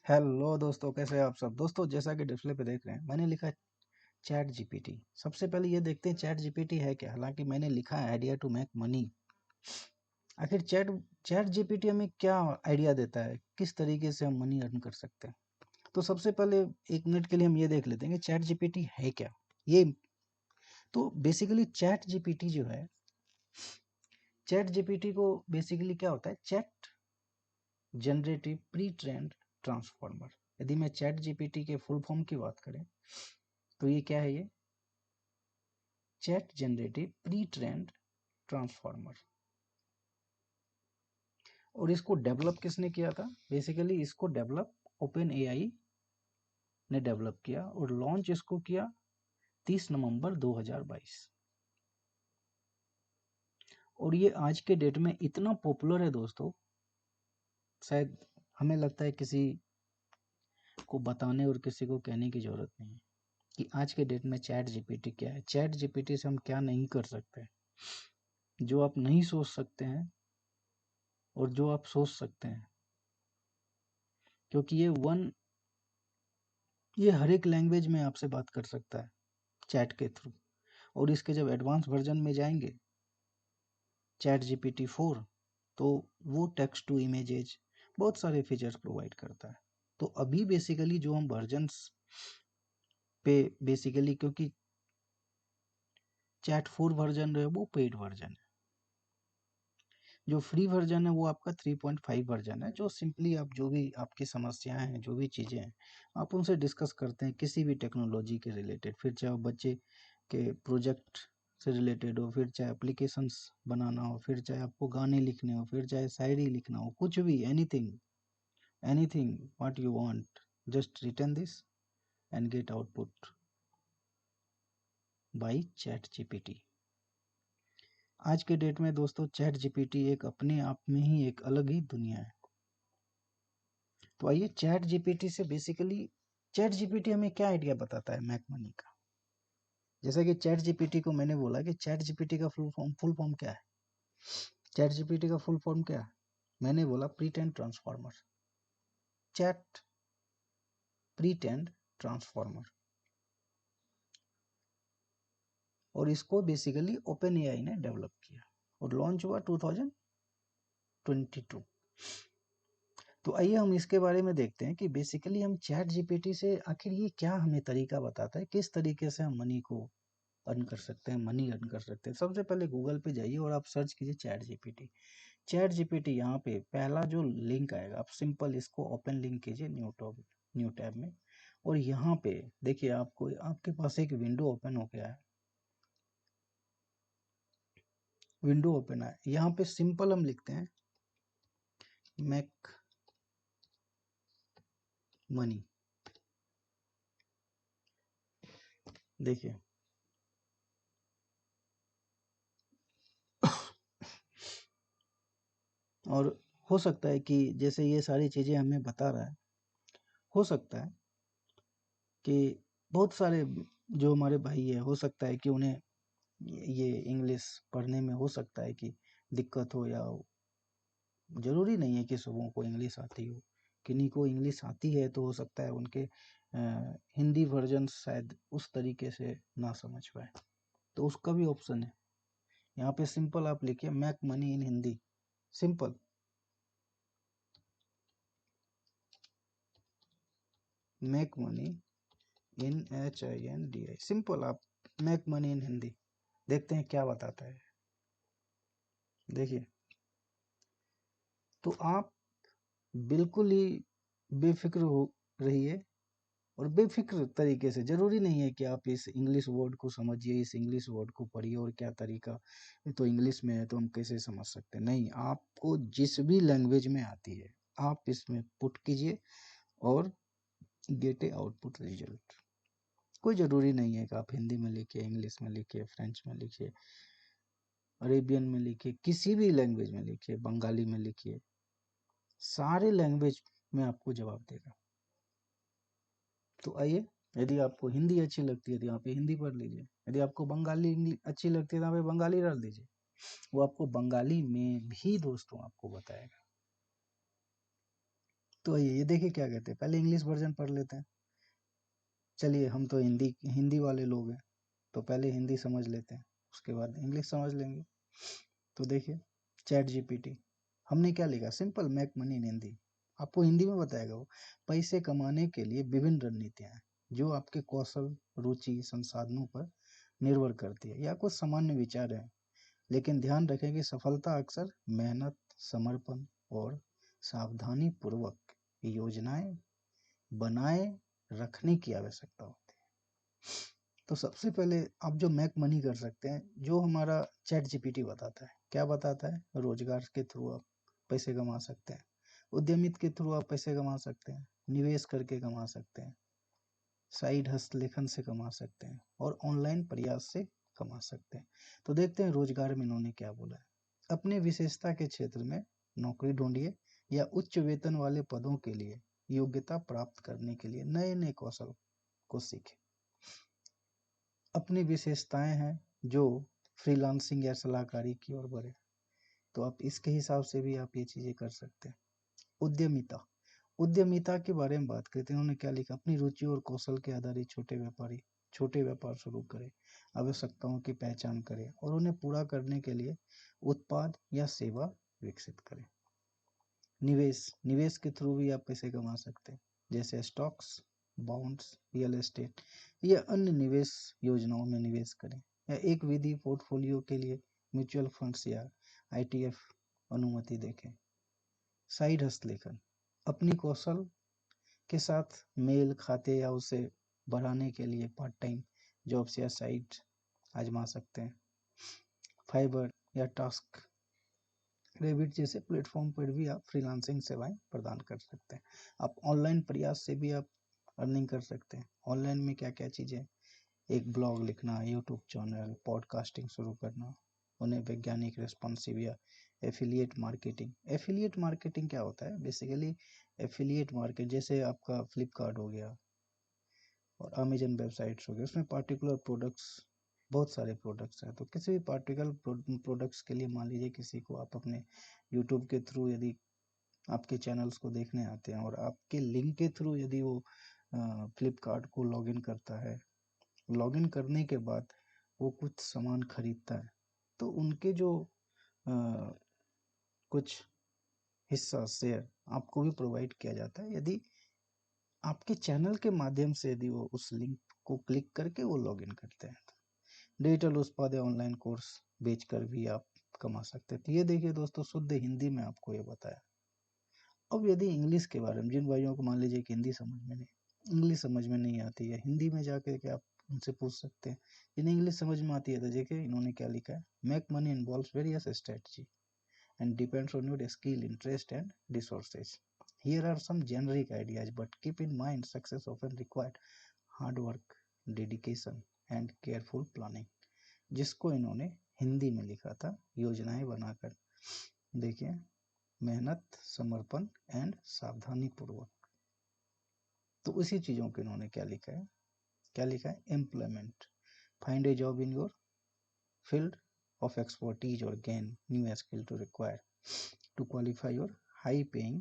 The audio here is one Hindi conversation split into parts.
हेलो दोस्तों, कैसे हैं आप सब। दोस्तों, जैसा कि डिस्प्ले पे देख रहे हैं, मैंने लिखा है चैट जीपीटी। सबसे पहले ये देखते हैं चैट जीपीटी है क्या। हालांकि मैंने लिखा है आइडिया टू मेक मनी। आखिर चैट चैट जीपीटी हमें क्या आइडिया देता है, किस तरीके से हम मनी अर्न कर सकते हैं। तो सबसे पहले 1 मिनट के लिए हम ये देख लेते हैं कि चैट जीपीटी है क्या। ये तो बेसिकली चैट जीपीटी जो है, चैट जीपीटी को बेसिकली क्या होता है, chat generative pre trend transformer. यदि मैं चैट जीपीटी के फुल फॉर्म की बात करें तो ये क्या है, ये chat generative pre trend transformer. और इसको डेवलप किसने किया था, बेसिकली इसको डेवलप ओपन एआई ने डेवलप किया और लॉन्च इसको किया 30 नवंबर 2022। और ये आज के डेट में इतना पॉपुलर है दोस्तों, शायद हमें लगता है किसी को बताने और किसी को कहने की जरूरत नहीं है कि आज के डेट में चैट जीपीटी क्या है। चैट जीपीटी से हम क्या नहीं कर सकते, जो आप नहीं सोच सकते हैं और जो आप सोच सकते हैं, क्योंकि ये हर एक लैंग्वेज में आपसे बात कर सकता है चैट के थ्रू। और इसके जब एडवांस वर्जन में जाएंगे चैट जीपीटी 4, तो वो टेक्स्ट टू इमेजेज बहुत सारे फीचर्स प्रोवाइड करता है। तो अभी बेसिकली जो हम वर्जन्स पे बेसिकली, क्योंकि चैट 4 वर्जन है वो पेड वर्जन है, जो फ्री वर्जन है वो आपका 3.5 वर्जन है, जो सिंपली आप जो भी आपकी समस्याएं हैं, जो भी चीज़ें हैं, आप उनसे डिस्कस करते हैं किसी भी टेक्नोलॉजी के रिलेटेड। फिर चाहे वो बच्चे के प्रोजेक्ट से रिलेटेड हो, फिर चाहे एप्लीकेशंस बनाना हो, फिर चाहे आपको गाने लिखने हो, फिर चाहे शायरी लिखना हो, कुछ भी, anything anything what you want, just return this and get output by ChatGPT. आज के डेट में दोस्तों चैट जीपीटी एक अपने आप में ही एक अलग ही दुनिया है। तो आइए चैट जीपीटी से बेसिकली, चैट जीपीटी हमें क्या आइडिया बताता है मैक मनी का। जैसा कि चैट जीपीटी को मैंने बोला कि चैट जीपीटी का फुल फॉर्म क्या है। चैट जीपीटी का फुल फॉर्म क्या है, मैंने बोला pretend transformer. Chat pretend transformer. और इसको बेसिकली ओपन एआई ने डेवलप किया और लॉन्च हुआ 2022। तो आइए हम इसके बारे में देखते हैं कि बेसिकली हम चैट जीपीटी से आखिर ये क्या हमें तरीका बताता है, किस तरीके से हम मनी को अर्न कर सकते हैं, मनी अर्न कर सकते हैं। सबसे पहले गूगल पे जाइए और आप सर्च कीजिए चैट जीपीटी। चैट जीपीटी यहाँ पे पहला जो लिंक आएगा, आप सिंपल इसको ओपन लिंक कीजिए न्यू टैब में। और यहाँ पे देखिए, आपको आपके पास एक विंडो ओपन हो गया है, विंडो ओपन है। यहाँ पे सिंपल हम लिखते हैं मेक मनी। देखिए और हो सकता है कि जैसे ये सारी चीज़ें हमें बता रहा है, हो सकता है कि बहुत सारे जो हमारे भाई है, हो सकता है कि उन्हें ये इंग्लिश पढ़ने में हो सकता है कि दिक्कत हो, या ज़रूरी नहीं है कि सबों को इंग्लिश आती हो। किन्हीं को इंग्लिश आती है तो हो सकता है उनके हिंदी वर्जन शायद उस तरीके से ना समझ पाए, तो उसका भी ऑप्शन है। यहाँ पे सिंपल आप लिखिए make money in Hindi, simple make money in HINDI, simple आप मेक मनी इन हिंदी, देखते हैं क्या बताता है। देखिए, तो आप बिल्कुल ही बेफिक्र हो रहिए और बेफिक्र तरीके से, जरूरी नहीं है कि आप इस इंग्लिश वर्ड को समझिए, इस इंग्लिश वर्ड को पढ़िए और क्या तरीका, ये तो इंग्लिश में है तो हम कैसे समझ सकते हैं। नहीं, आपको जिस भी लैंग्वेज में आती है आप इसमें पुट कीजिए और गेट ए आउटपुट रिजल्ट। कोई ज़रूरी नहीं है कि आप हिंदी में लिखिए, इंग्लिश में लिखिए, फ्रेंच में लिखिए, अरेबियन में लिखिए, किसी भी लैंग्वेज में लिखिए, बंगाली में लिखिए, सारे लैंग्वेज में आपको जवाब देगा। तो आइए, यदि आपको हिंदी अच्छी लगती है तो यहाँ पे हिंदी पढ़ लीजिए, यदि आपको बंगाली अच्छी लगती है तो यहाँ पे बंगाली डाल दीजिए, वो आपको बंगाली में भी दोस्तों आपको बताएगा। तो ये देखिए क्या कहते हैं, पहले इंग्लिश वर्जन पढ़ लेते हैं। चलिए हम तो हिंदी हिंदी वाले लोग हैं, तो पहले हिंदी समझ लेते हैं, उसके बाद इंग्लिश समझ लेंगे। तो देखिए चैट जीपीटी, हमने क्या लिखा, simple make money in Hindi. आपको हिंदी में बताएगा वो, पैसे कमाने के लिए विभिन्न रणनीतियां हैं जो आपके कौशल, रुचि, संसाधनों पर निर्भर करती है। या कुछ सामान्य विचार हैं, लेकिन ध्यान रखें कि सफलता अक्सर मेहनत, समर्पण और सावधानी पूर्वक योजनाएं बनाए रखने की आवश्यकता होती है। तो सबसे पहले आप जो मेक मनी कर सकते हैं, जो हमारा चैट जीपीटी बताता है, क्या बताता है, रोजगार के थ्रू आप पैसे कमा सकते हैं, उद्यमित के थ्रू आप पैसे कमा सकते हैं, निवेश करके कमा सकते हैं, साइड हस्तलेखन से कमा सकते हैं, और ऑनलाइन प्रयास से कमा सकते हैं। तो देखते हैं रोजगार में इन्होंने क्या बोला है। अपने विशेषता के क्षेत्र में नौकरी ढूंढिए या उच्च वेतन वाले पदों के लिए योग्यता प्राप्त करने के लिए नए नए कौशल को सीखें। अपनी विशेषताएं हैं जो फ्रीलांसिंग या सलाहकारी की ओर बढ़े, तो आप इसके हिसाब से भी आप ये चीजें कर सकते हैं। उद्यमिता, उद्यमिता के बारे में बात करते हैं, उन्होंने क्या लिखा, अपनी रुचि और कौशल के आधारित छोटे व्यापार शुरू करें, आवश्यकताओं की पहचान करें और उन्हें पूरा करने के लिए उत्पाद या सेवा विकसित करें। निवेश, निवेश के थ्रू भी आप पैसे कमा सकते हैं, जैसे स्टॉक्स, बॉन्ड्स, रियल एस्टेट या अन्य निवेश योजनाओं में निवेश करें। या एक विधि, पोर्टफोलियो के लिए म्यूचुअल फंड्स या आईटीएफ अनुमति देखें। साइड हस्तलेखन, अपनी कौशल के साथ मेल खाते या उसे बढ़ाने के लिए पार्ट टाइम जॉब्स या साइट आजमा सकते हैं। फाइबर या टास्क रेबिट जैसे प्लेटफॉर्म पर भी आप फ्रीलांसिंग सेवाएं प्रदान कर सकते हैं। आप ऑनलाइन प्रयास से भी आप अर्निंग कर सकते हैं। ऑनलाइन में क्या क्या चीज़ें, एक ब्लॉग लिखना, यूट्यूब चैनल, पॉडकास्टिंग शुरू करना, उन्हें वैज्ञानिक रेस्पॉन्सिव या एफिलिएट मार्केटिंग। एफिलिएट मार्केटिंग क्या होता है, बेसिकली एफिलिएट मार्केट जैसे आपका फ्लिपकार्ट हो गया और अमेजन वेबसाइट्स हो गए, उसमें पार्टिकुलर प्रोडक्ट्स, बहुत सारे प्रोडक्ट्स हैं, तो किसी भी पार्टिकुलर प्रोडक्ट्स के लिए मान लीजिए किसी को आप अपने यूट्यूब के थ्रू यदि आपके चैनल्स को देखने आते हैं और आपके लिंक के थ्रू यदि वो फ्लिपकार्ट को लॉगिन करता है, लॉगिन करने के बाद वो कुछ सामान खरीदता है, तो उनके जो अ, कुछ हिस्सा शेयर आपको भी प्रोवाइड किया जाता है, यदि आपके चैनल के माध्यम से यदि वो उस लिंक को क्लिक करके वो लॉगिन करते हैं। डिजिटल उत्पाद या ऑनलाइन कोर्स बेचकर भी आप कमा सकते हैं। तो ये देखिए दोस्तों, शुद्ध हिंदी में आपको ये बताया। अब यदि इंग्लिश के बारे में, जिन भाइयों को मान लीजिए कि हिंदी समझ में नहीं, इंग्लिश समझ में नहीं आती है, हिंदी में जाकर के आप उनसे पूछ सकते हैं। जिन्हें इंग्लिश समझ में आती है, तो देखिए इन्होंने क्या लिखा है, make money involves various strategy and depends on your skill, interest, and resources. Here are some generic ideas, but keep in mind success often required hard work, dedication, and careful planning. जिसको इन्होंने हिंदी में लिखा था, योजनाएं बनाकर, देखिए, मेहनत, समर्पण एंड सावधानी पूर्वक। तो उसी चीजों को इन्होंने क्या लिखा है, क्या लिखा है, employment, find A job in your field of expertise or gain new skill to require to qualify your high paying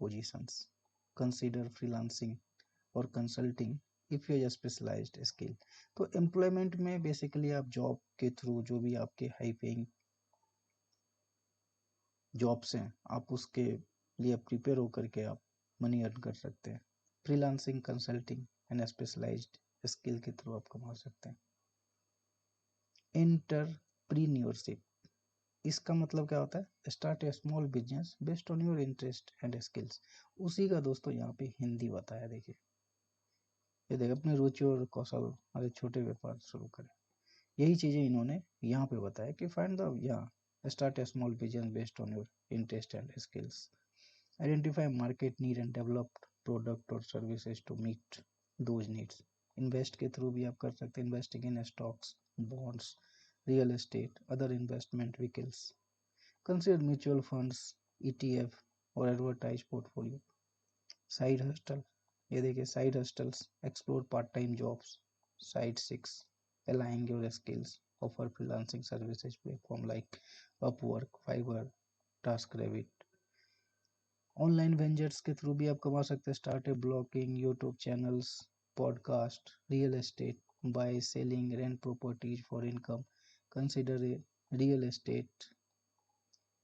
positions. Consider freelancing or consulting if you have a specialized skill. तो एम्प्लॉयमेंट में बेसिकली आप जॉब के थ्रू जो भी आपके हाई पेइंग जॉब्स हैं, आप उसके लिए प्रिपेयर होकर के आप मनी अर्न कर सकते हैं। Freelancing, consulting and specialised skill के थ्रू आप कमा सकते हैं। एंटरप्रीन्योरशिप, इसका मतलब क्या होता है, start a small business based on your interest and skills. उसी का दोस्तों यहाँ पे हिंदी बताया, देखिए ये देखिए, अपनी रुचि और कौशल वाले छोटे व्यापार शुरू करें। यही चीजें इन्होंने यहाँ पे बताया कि फाइंड द, यहाँ start a small business based on your interest and skills, identify market need and develop product और services to meet those needs. Invest के थ्रू भी आप कर सकते हैं, investing in stocks, bonds, real estate, other investment vehicles. Consider mutual funds, ETF और advertise portfolio. Side hustle, ये देखिए side hustles, explore part time jobs. Side 6, aligning your skills, offer freelancing services platform like Upwork, Fiverr, TaskRabbit. Online ventures के थ्रू भी आप कमा सकते हैं, startup, blogging, YouTube channels, podcast, real estate, buy selling, rent properties for income, consider real estate,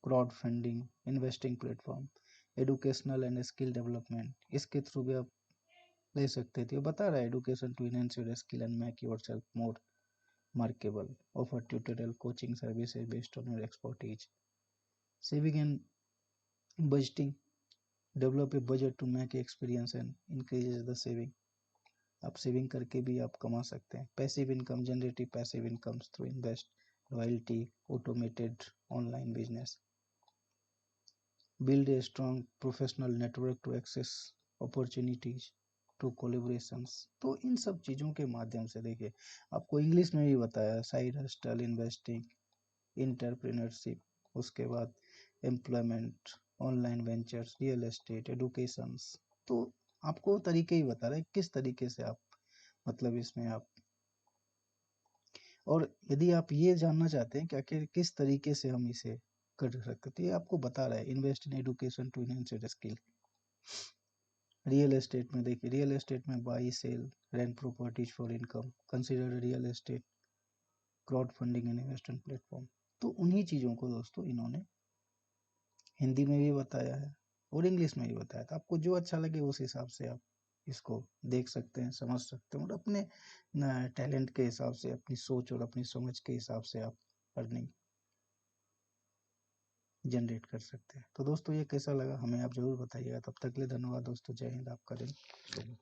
crowdfunding, investing platform, educational and skill development, इसके थ्रू भी आप ले सकते थे। बता रहा है education to enhance your skill and make yourself more marketable, offer tutorial coaching services based on your expertise, saving and budgeting, develop a budget to make experience and increases the saving, आप सेविंग करके भी आप कमा सकते हैं। Passive income, generative passive incomes through invest, royalty, automated online business, build a strong professional network to access opportunities to collaborations। तो इन सब चीज़ों के माध्यम से देखिए, आपको इंग्लिश में भी बताया, साइड हस्टल, इन्वेस्टिंग, इंटरप्रेन्योरशिप, उसके बाद employment, online ventures, real estate, educations. तो आपको तरीके ही बता रहे हैं किस तरीके से आप मतलब इसमें आप, और यदि आप ये जानना चाहते हैं कि आखिर किस तरीके से हम इसे कर सकते हैं, तो ये आपको बता रहा है, invest in education to enhance your skill. Real estate में देखिए, रियल एस्टेट में buy sell, rent properties for income, consider real estate, crowdfunding and investment platform. तो उन्हीं चीज़ों को दोस्तों इन्होंने हिंदी में भी बताया है और इंग्लिश में भी बताया था। आपको जो अच्छा लगे उस हिसाब से आप इसको देख सकते हैं, समझ सकते हैं, और अपने टैलेंट के हिसाब से, अपनी सोच और अपनी समझ के हिसाब से आप अर्निंग जनरेट कर सकते हैं। तो दोस्तों ये कैसा लगा हमें आप जरूर बताइएगा। तब तक के लिए धन्यवाद दोस्तों, जय हिंद, आपका दिन शुभ हो।